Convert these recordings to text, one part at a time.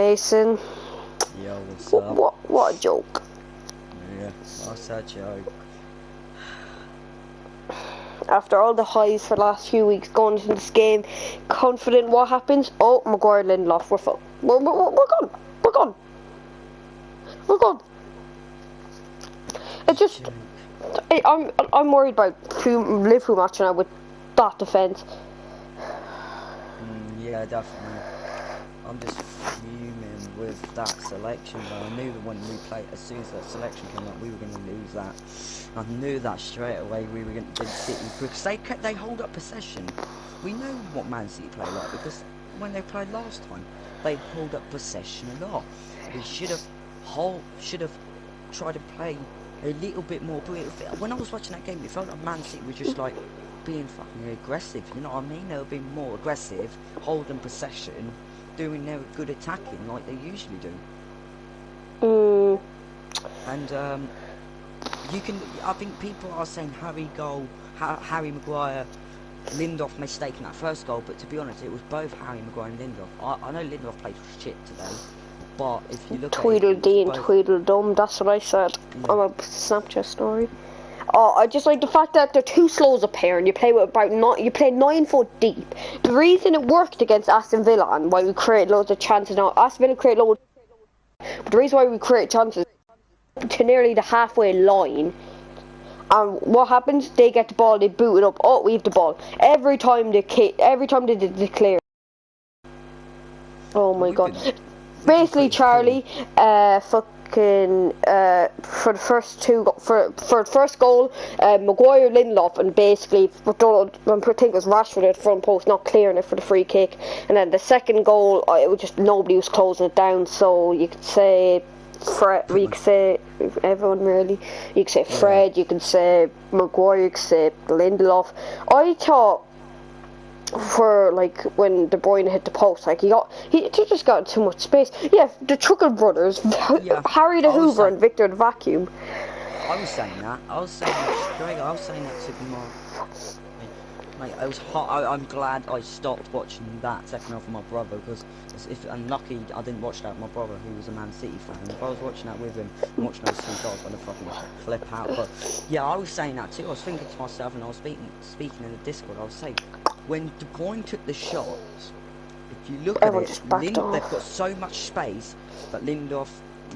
TFKmason. Yo, what's up? What a joke. Yeah, what's that joke? After all the highs for the last few weeks going into this game, confident, what happens? Oh, Maguire, Lindelof, we're full. We're gone. We're gone. We're gone. It's just, I'm worried about Liverpool match now with that defence. Yeah, definitely. I'm just fuming with that selection, but I knew that when we played, as soon as that selection came up, we were going to lose that. I knew that straight away. We were going to beat City because they hold up possession. We know what Man City play like because when they played last time, they hold up possession a lot. We should have tried to play a little bit more. When I was watching that game, it felt like Man City was just like being fucking aggressive. You know what I mean? They were being more aggressive, holding possession, doing their good attacking like they usually do. And you can. I think people are saying Harry Maguire, Lindelof mistaken that first goal, but to be honest, it was both Harry Maguire and Lindelof. I know Lindelof played shit today, but if you look Tweedledee and Tweedledum, that's what I said on my Snapchat story. Oh, I just like the fact that they're too slow as a pair, and you play with you play 9 foot deep. The reason it worked against Aston Villa and why we create loads of chances now, Aston Villa create loads, but the reason why we create chances to nearly the halfway line. And what happens? They get the ball, they boot it up. Oh, we have the ball. Every time they declare. Oh my god! Basically, Charlie, fucking for the first for the first goal, Maguire, Lindelof, and basically I think it was Rashford at the front post, not clearing it for the free kick. And then the second goal, it was just nobody was closing it down. So you could say Fred, you could say everyone really. You could say Fred, you could say Maguire, you could say Lindelof. I thought for like when De Bruyne hit the post, like he just got too much space. Yeah, the Chuckle brothers, Harry the Hoover and Victor the Vacuum. I was saying that. I was saying that to my. Mate, it was hot. I'm glad I stopped watching that second half of my brother because I'm lucky I didn't watch that with my brother who was a Man City fan. If I was watching that with him and watching those two goals, I'd have fucking flip out. But yeah, I was saying that too. I was thinking to myself, and I was speaking in the Discord. I was saying when De Bruyne took the shots, if you look at it, they've got so much space, but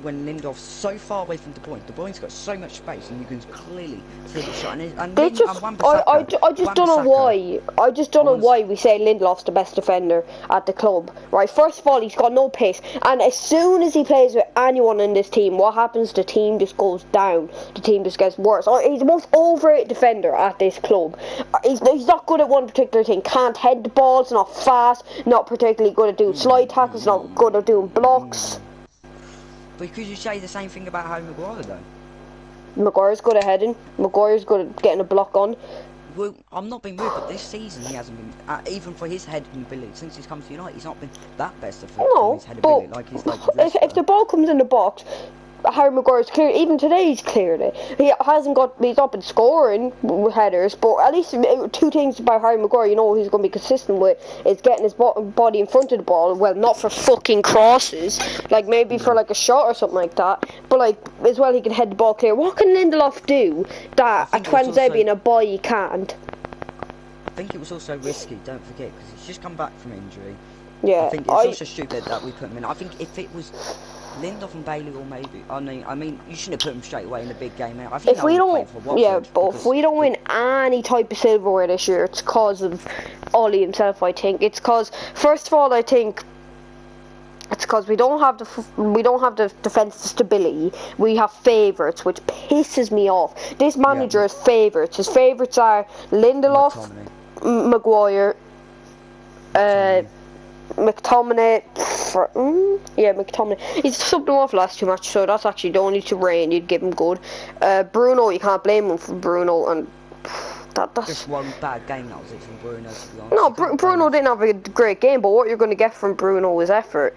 when Lindelof's so far away from De Bruyne's got so much space, and you can clearly see the shot. I just don't know why. I just don't know why we say Lindelof's the best defender at the club. Right, first of all, he's got no pace, and as soon as he plays with anyone in this team, what happens? The team just goes down. The team just gets worse. He's the most overrated defender at this club. He's not good at one particular thing. Can't head the balls. Not fast. Not particularly good at doing slide tackles. Not good at doing blocks. But could you say the same thing about Harry Maguire though? Maguire's good at heading. Maguire's good at getting a block on. Well, I'm not being rude, but this season he hasn't been, even for his heading ability, since he's come to United, he's not been that best of his head ability. If the ball comes in the box, Harry Maguire's clear. Even today he's cleared it. He's not been scoring with headers, but at least two things about Harry Maguire, you know, he's going to be consistent with is getting his body in front of the ball. Well, not for fucking crosses, like maybe for like a shot or something like that. But like as well, he can head the ball clear. What can Lindelof do that a Twanzebe and a boy can't? I think it was also risky. Don't forget because he's just come back from injury. Yeah, I think it's also stupid that we put him in. I think if it was Lindelof and Bailey, or maybe I mean, you shouldn't have put him straight away in the big game. I think if we don't win any type of silverware this year, it's because of Ollie himself. I think it's because first of all, I think it's because we don't have the defensive stability. We have favourites, which pisses me off. This manager has favourites. His favourites are Lindelof, Maguire, McTominay. McTominay. He's subbed him off last 2 matches, so that's actually the only 2 rain you'd give him good. Bruno, you can't blame him for Bruno, and that's just one bad game that was it from Bruno. To be honest. No, Bruno didn't have a great game, but what you're going to get from Bruno is effort,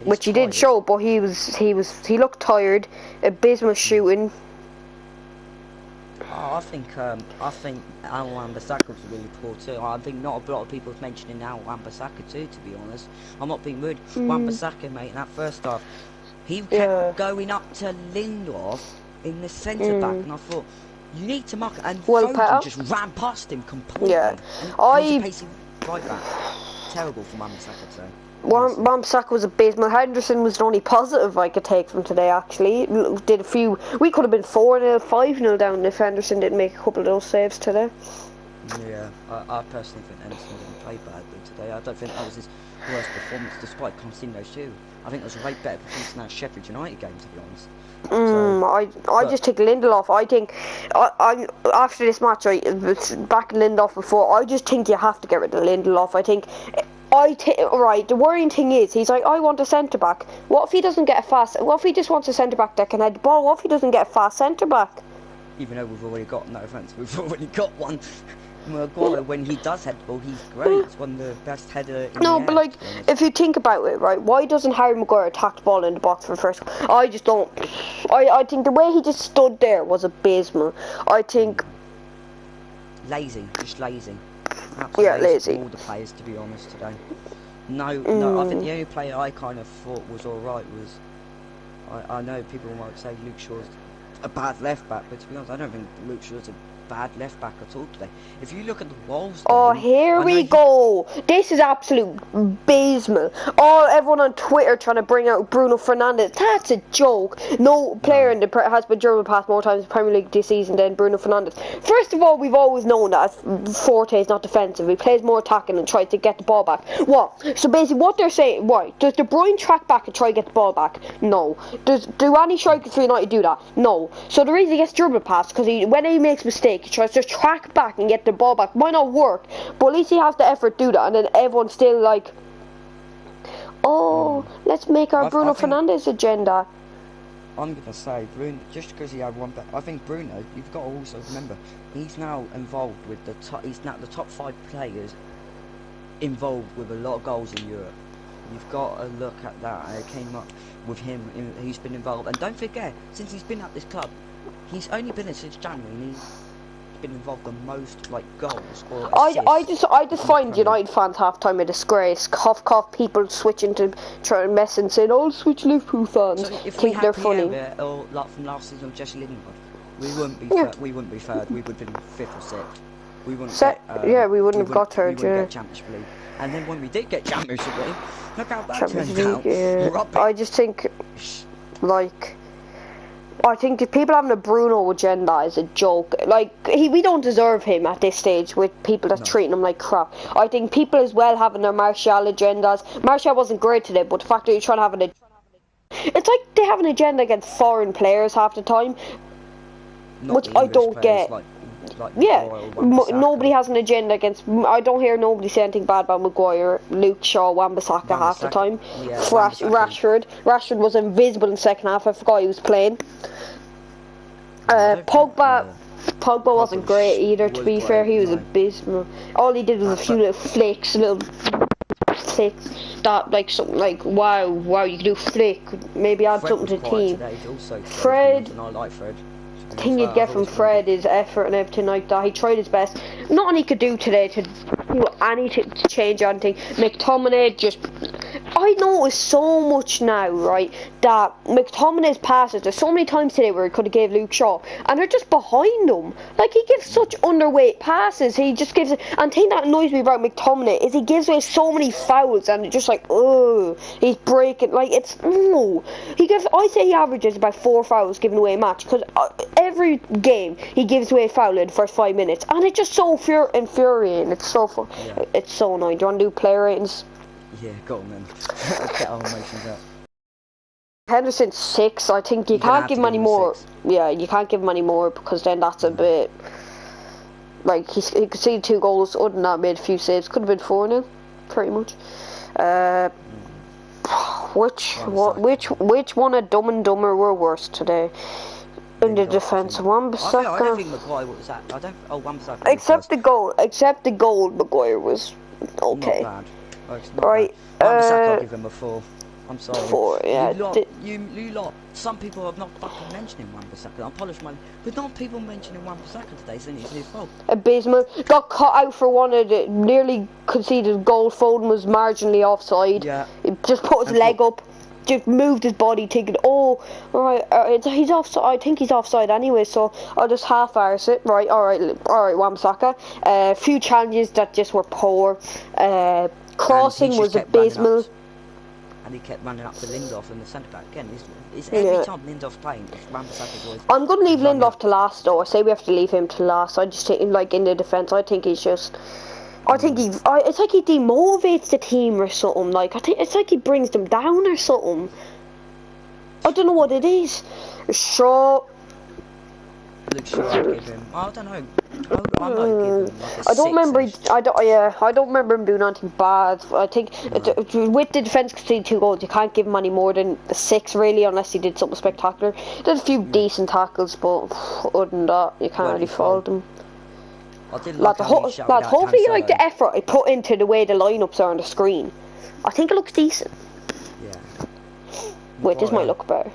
which he did show. But he looked tired. Abysmal shooting. I think Al Wan-Bissaka was really poor too. I think not a lot of people are mentioning Al Wan-Bissaka too, to be honest. I'm not being rude. Wan-Bissaka, mate, in that first half, he kept going up to Lindelof in the centre back, and I thought, you need to mark it. And Foden just ran past him completely. Yeah, and he was a pacey right back. Terrible for Wan-Bissaka today. Wan-Bissaka was abysmal. Henderson was the only positive I could take from today, actually. Did a few. We could have been 4-0, 5-0 down if Henderson didn't make a couple of those saves today. Yeah, I personally think Henderson didn't play badly today. I don't think that was his worst performance, despite conceding those two. I think it was a way better performance than that Sheffield United game, to be honest. I just take Lindelof. I think I after this match, right, back in Lindelof before. I just think you have to get rid of Lindelof. Right, the worrying thing is, he's like, I want a centre back. What if he doesn't get a fast? What if he just wants a centre back that can head the ball? What if he doesn't get a fast centre back? Even though we've already got, no offence, we've already got one. Maguire, when he does head the ball, he's great. He's one of the best header in the air, but like, if you think about it, right, why doesn't Harry Maguire attack the ball in the box for first? I just don't. I think the way he just stood there was abysmal. I think. Lazy, just lazy. Absolutely lazy. All the players, to be honest, today. No, I think the only player I kind of thought was alright was. I know people might say Luke Shaw's a bad left back, but to be honest, I don't think Luke Shaw's a bad left back at all today. If you look at the Wolves game, here we go. This is absolute abysmal. Everyone on Twitter trying to bring out Bruno Fernandes. That's a joke. No player in the has been German pass more times in the Premier League this season than Bruno Fernandes. First of all, we've always known that Forte is not defensive. He plays more attacking and tries to get the ball back. What? So basically what they're saying, right, does De Bruyne track back and try to get the ball back? No. Do any strikers for United do that? No. So the reason he gets German pass, because when he makes mistakes, he tries to track back and get the ball back. Might not work, but at least he has the effort to do that. And then everyone's still like, let's make our Bruno Fernandes agenda. I'm going to say, Bruno, just because he had one bet, I think Bruno, you've got to also remember, he's now involved with he's now the top 5 players involved with a lot of goals in Europe. You've got to look at that. It came up with him, he's been involved. And don't forget, since he's been at this club, he's only been there since January, and he's been involved the most like goals or assists. I just find United fans half time a disgrace. Cough cough, people switching to try and mess and saying, "Oh, switch Liverpool fans." So if think they're funny. Or like from last season, Jesse Lingard, we wouldn't be third. We would have been 5th or 6th. We wouldn't. We wouldn't have got third. We wouldn't get Championship League. And then when we did get Championship League, look how that Champions turned League, out. I just think, like. I think if people having a Bruno agenda is a joke. Like, we don't deserve him at this stage with people that's treating him like crap. I think people as well having their Martial agendas. Martial wasn't great today, but the fact that you're trying to have it's like they have an agenda against foreign players half the time, which I don't get. Nobody has an agenda against. I don't hear nobody say anything bad about Maguire, Luke Shaw, Wan-Bissaka half the time. Yeah, Rashford was invisible in the second half. I forgot he was playing. Pogba wasn't great either. To be fair, he was abysmal. All he did was a few little flicks, that like something like wow, you can do flick. Maybe add something to the team. Fred. I like Fred. The thing you'd get from Fred is effort and everything like that. He tried his best. Nothing he could do today to do anything to change anything. McTominay just. I noticed so much now, right, that McTominay's passes, there's so many times today where he could have gave Luke Shaw, and they're just behind him. Like, he gives such underweight passes. He just gives it. And the thing that annoys me about McTominay is he gives away so many fouls, and it's just like, he's breaking. Like, it's, I say he averages about 4 fouls given away a match, because every game he gives away a foul in the first 5 minutes, and it's just so infuriating. It's so fun. Yeah. It's so annoying. Do you want to do player ratings? Yeah, go on then. Get our emotions out. Henderson 6. I think you can't give him any more. 6. Yeah, you can't give him any more because then that's a bit. Like he conceded 2 goals. Other than that, made a few saves. Could have been 4 now, pretty much. Which one of Dumb and Dumber were worse today? In the defence, Wan-Bissaka. I don't think Maguire was that. Wan-Bissaka. Except the goal, Maguire was okay. Not bad. Right. Wan-Bissaka, I'll give him a 4. I'm sorry. 4, yeah. You lot. Some people have not fucking mentioning Wan-Bissaka. I polish my. But not people mentioning Wan-Bissaka today, saying it's his fault. Abysmal. Got caught out for one of the nearly conceded goal. Foden was marginally offside. Yeah. He just put his leg up, just moved his body, thinking, oh, alright, he's offside. I think he's offside anyway, so I'll just half-arse it. Right, alright, Wan-Bissaka. A few challenges that just were poor. Crossing was abysmal. And he kept running up to Lindelof and the centre back again. It's every time Lindelof's playing, it's Wan-Bissaka's always. I'm going to leave Lindelof to last, though. I say we have to leave him to last. I just think, like, in the defence, I think he's just. I think it's like he demotivates the team or something. Like, I think it's like he brings them down or something. I don't know what it is. Shaw. Luke Shaw, I give him. I don't know. I might give him like a I don't remember. I don't remember him doing anything bad. I think with the defence conceding 2 goals, you can't give him any more than a 6 really, unless he did something spectacular. He did a few decent tackles, but other than that, you can't really fault him. Lads, hopefully you like the effort I put into the way the lineups are on the screen. I think it looks decent. Yeah. Wait, this might look better.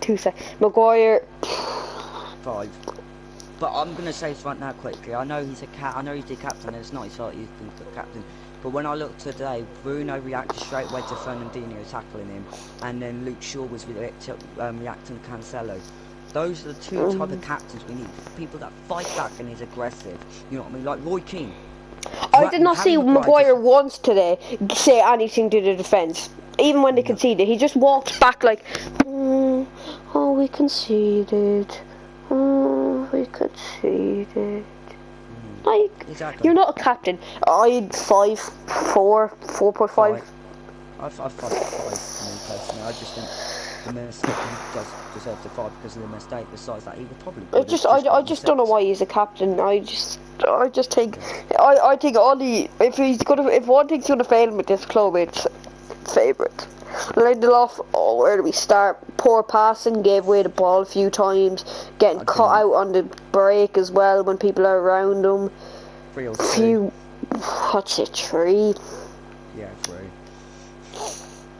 2 seconds. Maguire. 5. But I'm gonna say this right now quickly. I know he's the captain, and it's not his fault he's the captain. But when I looked today, Bruno reacted straight away to Fernandinho tackling him, and then Luke Shaw was reacting to Cancelo. Those are the 2 type of captains we need. People that fight back and is aggressive. You know what I mean? Like Roy Keane. I did not see Maguire once today say anything to the defence. Even when they conceded, he just walked back like, oh, we conceded. Oh, we conceded. Like, exactly. You're not a captain. I'd 5, 4, 4.5. I've 5 me personally. I just think the mistake he does deserve the 5 because of the mistake. Besides that, he would probably. I just don't know why he's a captain. I just think I think if one thing's gonna fail with this club, it's favourite. Lindelof, where do we start? Poor passing, gave away the ball a few times, getting caught out on the break as well when people are around him. 3 or 2. What's it, 3? Yeah, 3.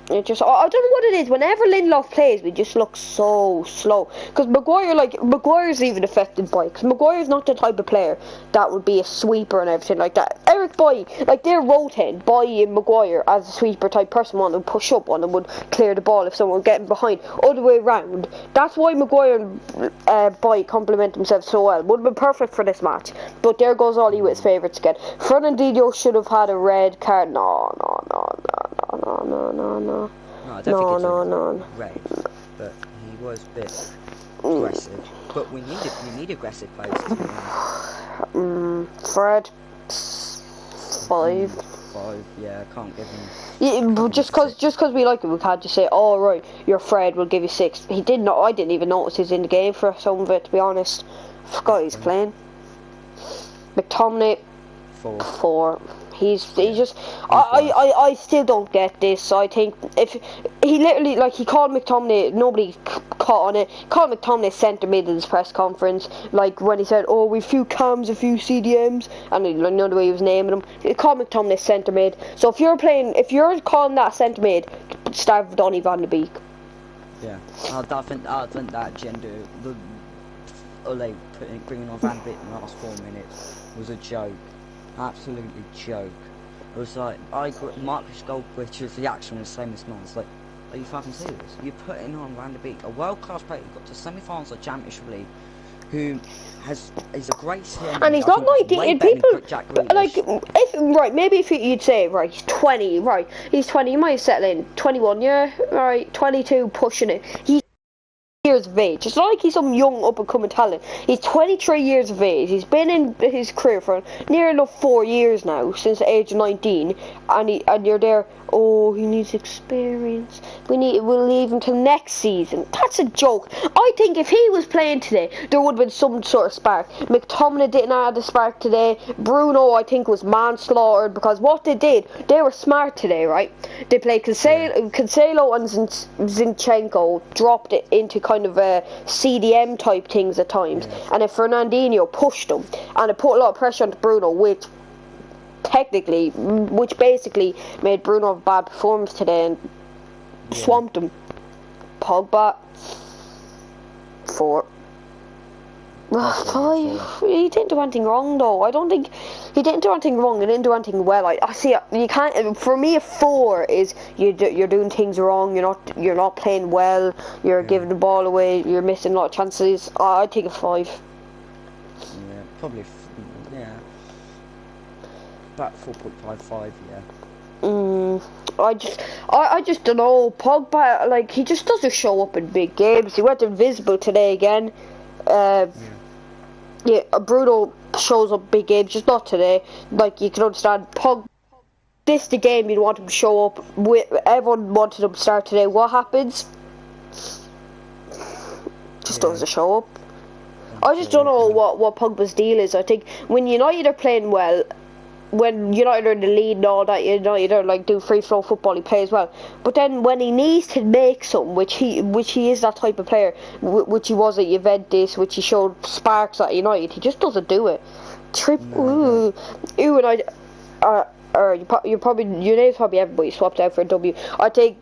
It just, I don't know what it is. Whenever Lindelof plays, we just look so slow. Because Maguire's even affected by it. Because Maguire's not the type of player that would be a sweeper and everything like that. Eric Boy, like they're rotating. Boy and Maguire as a sweeper type person, one would push up, one would clear the ball if someone getting behind. Other way around. That's why Maguire and Boy complement themselves so well. Would have been perfect for this match. But there goes Ollie with his favourites again. Fernandinho should have had a red card. No. No, I don't think it's red, but he was a bit aggressive. But we need aggressive players. Fred, 5. 5, yeah, I can't give him. Yeah, but just cause we like him, we can't just say, oh right, you're Fred, we'll give you 6. He did not. I didn't even notice he's in the game for some of it, to be honest. I forgot he's playing. McTominay, 4. He's just I still don't get this. I think if he literally he called McTominay, nobody caught on it. Called McTominay centre mid in his press conference, like when he said, "Oh, we've few cams, a few CDMs," and I know the way he was naming them. He called McTominay centre mid. So if you're calling that centre mid, start with Donny van de Beek. Yeah, I think that gender, bringing on Van de Beek in the last 4 minutes was a joke. Absolutely joke. It was like Marcus Goldbridge's reaction was the same as mine. It's like, are you fucking serious? You're putting on Van de Beek, a world-class player who got to semi-finals of Championship League, who is a great CM. And he's not 19. People maybe if you'd say he's 20, right? He's 20. You might settle in 21, yeah, right? 22, pushing it. He's years of age. It's not like he's some young up and coming talent. He's 23 years of age. He's been in his career for near enough 4 years now, since the age of 19, and you're there. Oh, he needs experience. We'll leave him till next season. That's a joke. I think if he was playing today, there would have been some sort of spark. McTominay didn't have the spark today. Bruno, I think, was manslaughtered because what they did, they were smart today, right? They played Cancelo and Zinchenko, dropped it into kind of a CDM type things at times, and then Fernandinho pushed them, and it put a lot of pressure on Bruno, which technically, which basically made Bruno have a bad performance today and swamped him. Pogba 4. 5. He didn't do anything wrong though. I don't think he didn't do anything wrong. He didn't do anything well. I see. You can't. For me, a 4 is you're doing things wrong. You're not playing well. You're giving the ball away. You're missing a lot of chances. I take a 5. Yeah, probably. Yeah, about 4.55. Yeah. I just don't know. Pogba, like, he just doesn't show up in big games. He went invisible today again. Yeah, Bruno shows up big games, just not today. Like, you can understand, this is the game you'd want him to show up. Everyone wanted him to start today. What happens? Just doesn't show up. I just don't know what Pogba's deal is. I think when United are playing well, when United are in the lead and all that, United are like do free flow football, he plays well. But then when he needs to make something, which he is that type of player, which he was at Juventus, which he showed sparks at United, he just doesn't do it. And your name's probably everybody swapped out for a W. I take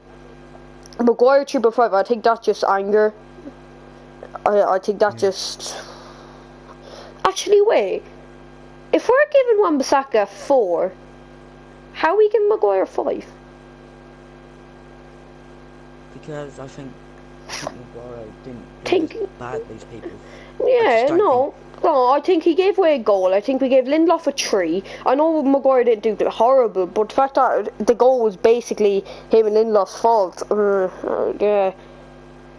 Maguire 3.5. I think that's just anger. I think that's just. Actually, wait. If we're giving Wan-Bissaka 4, how are we giving Maguire 5? Because I think Maguire didn't do as bad these people. Yeah, no, I think he gave away a goal. I think we gave Lindelof a 3. I know Maguire didn't do horrible, but the fact that the goal was basically him and Lindelof's fault, yeah.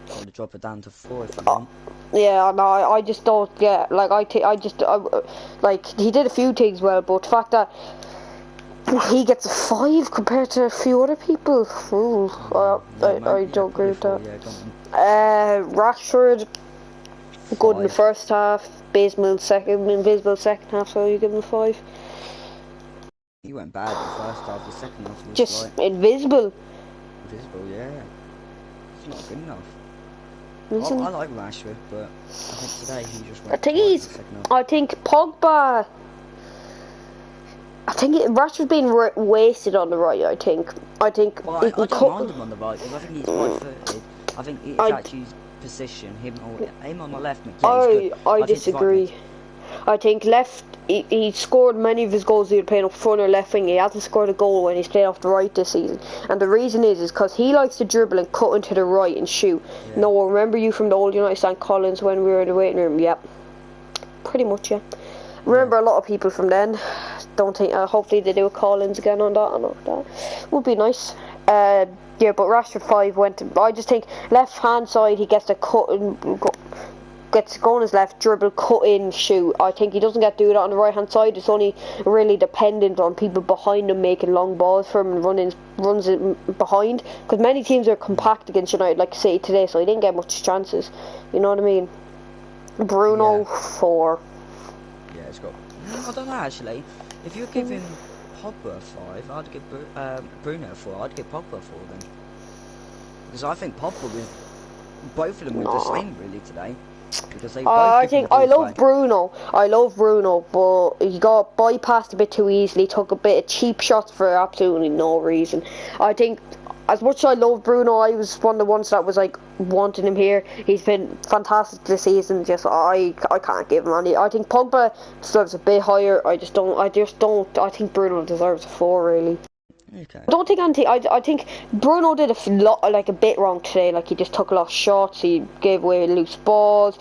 I'll drop it down to 4 if you want. Yeah, no, I just don't get, like, like, he did a few things well, but the fact that he gets a 5 compared to a few other people, I don't agree with that. Rashford, good in the first half, invisible second half, so you give him a 5. He went bad in the first half, the second half was just like... invisible. Invisible, yeah. It's not good enough. I like Rashford, but I think today he just went. I think Pogba. I think Rashford's been wasted on the right. I think. Well, I don't mind him on the right because I think he's right-footed. I think it's actually his position. Him on the left. I disagree. I think left. He scored many of his goals he was playing up front or left wing. He hasn't scored a goal when he's playing off the right this season. And the reason is because he likes to dribble and cut into the right and shoot. Yeah. No, remember you from the old United St. Collins when we were in the waiting room? Yep. Pretty much, yeah. Remember a lot of people from then. Don't think. Hopefully they do a Collins again on that. I know that would be nice. Yeah, but Rashford 5 went to. I just think left hand side he gets to cut and gets going his left, dribble, cut in, shoot. I think he doesn't get to do that on the right hand side. It's only really dependent on people behind him making long balls for him and runs it behind. Because many teams are compact against United, like City today, so he didn't get much chances. You know what I mean? Bruno 4. Yeah, it's got. I don't know actually. If you're giving Pogba 5, I'd give Bruno 4. I'd give Pogba 4 then. Because I think Pogba was both of them were the same really today. Because they I love Bruno. I love Bruno, but he got bypassed a bit too easily. Took a bit of cheap shots for absolutely no reason. I think as much as I love Bruno, I was one of the ones that was like wanting him here. He's been fantastic this season. Just I can't give him any. I think Pogba deserves a bit higher. I think Bruno deserves a 4 really. Okay. I don't think I think Bruno did a bit wrong today. Like he just took a lot of shots. He gave away loose balls.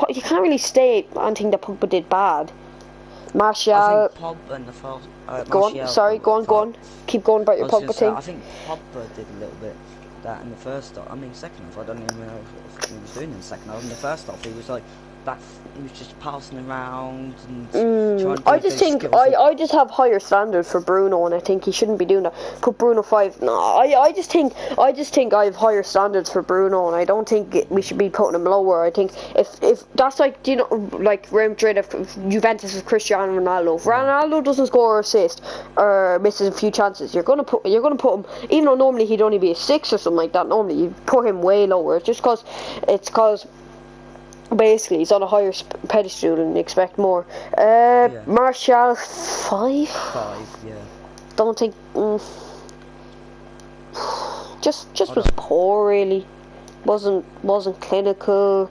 You can't really say anything that Pogba did bad. Martial. I think Pogba in the first. Go on. Sorry. Go on. Keep going about your Pogba thing. I think Pogba did a little bit that in the first half. I mean, second half. I don't even know what he was doing in the second half. In the first half, he was like. He was just passing around and trying to I just think I just have higher standards for Bruno, and I think he shouldn't be doing that. Put Bruno 5. No, I just think I have higher standards for Bruno, and I don't think we should be putting him lower. I think if that's like like Real Madrid, if Juventus with Cristiano Ronaldo, if Ronaldo doesn't score or assist or misses a few chances, you're gonna put him. Even though normally he'd only be a 6 or something like that. Normally you put him way lower. It's just because Basically, he's on a higher pedestal and you expect more. Martial 5? 5, yeah. Don't think... just was poor, really. Wasn't clinical.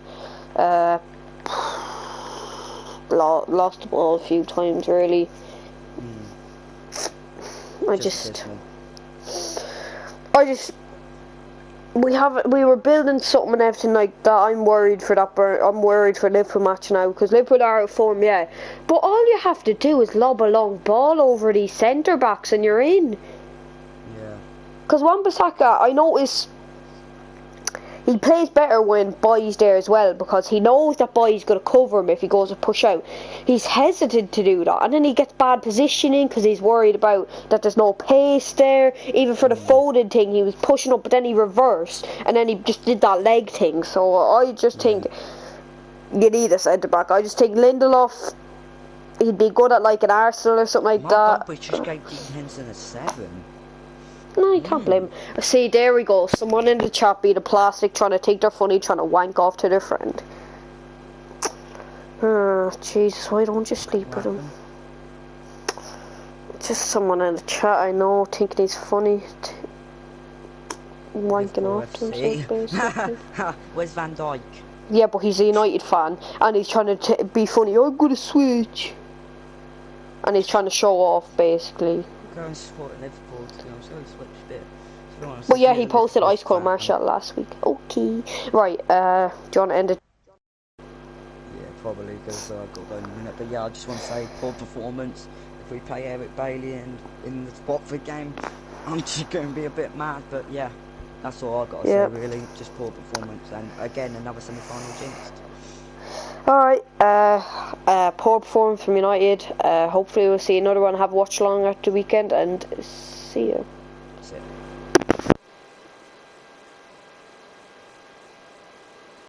Lost the ball a few times, really. We were building something and everything like that. I'm worried for that. I'm worried for Liverpool match now because Liverpool are out of form, yeah. But all you have to do is lob a long ball over these centre backs and you're in. Yeah. Because Wan-Bissaka, I notice he plays better when Boy's there as well because he knows that Boy's going to cover him if he goes to push out. He's hesitant to do that, and then he gets bad positioning because he's worried about that there's no pace there. Even for the Foden thing, he was pushing up, but then he reversed, and then he just did that leg thing. So I just think you need a centre back. I just think Lindelof, he'd be good at like an Arsenal or something like that. God, we just gave Dean Henson a 7. No, you can't blame him. See, there we go. Someone in the chat being a plastic, trying to take their funny, trying to wank off to their friend. Jesus, why don't you sleep with him? Just someone in the chat I know thinking he's funny. Wanking off to himself, basically. Where's Van Dijk? Yeah, but he's a United fan, and he's trying to be funny. I'm gonna switch. And he's trying to show off, basically. Go and support Liverpool too. I'm sorry to switch a bit. But yeah, he posted Ice Cold Martial last week. Okay. Right, do you want to end it? Yeah, probably, because I've got to go in a minute. But yeah, I just want to say, poor performance. If we play Eric Bailey in the Watford game, I'm just going to be a bit mad. But yeah, that's all I've got to say, really. Just poor performance. And again, another semi-final jinxed. Alright, poor performance from United. Hopefully we'll see another one, have a watch along at the weekend, and see you.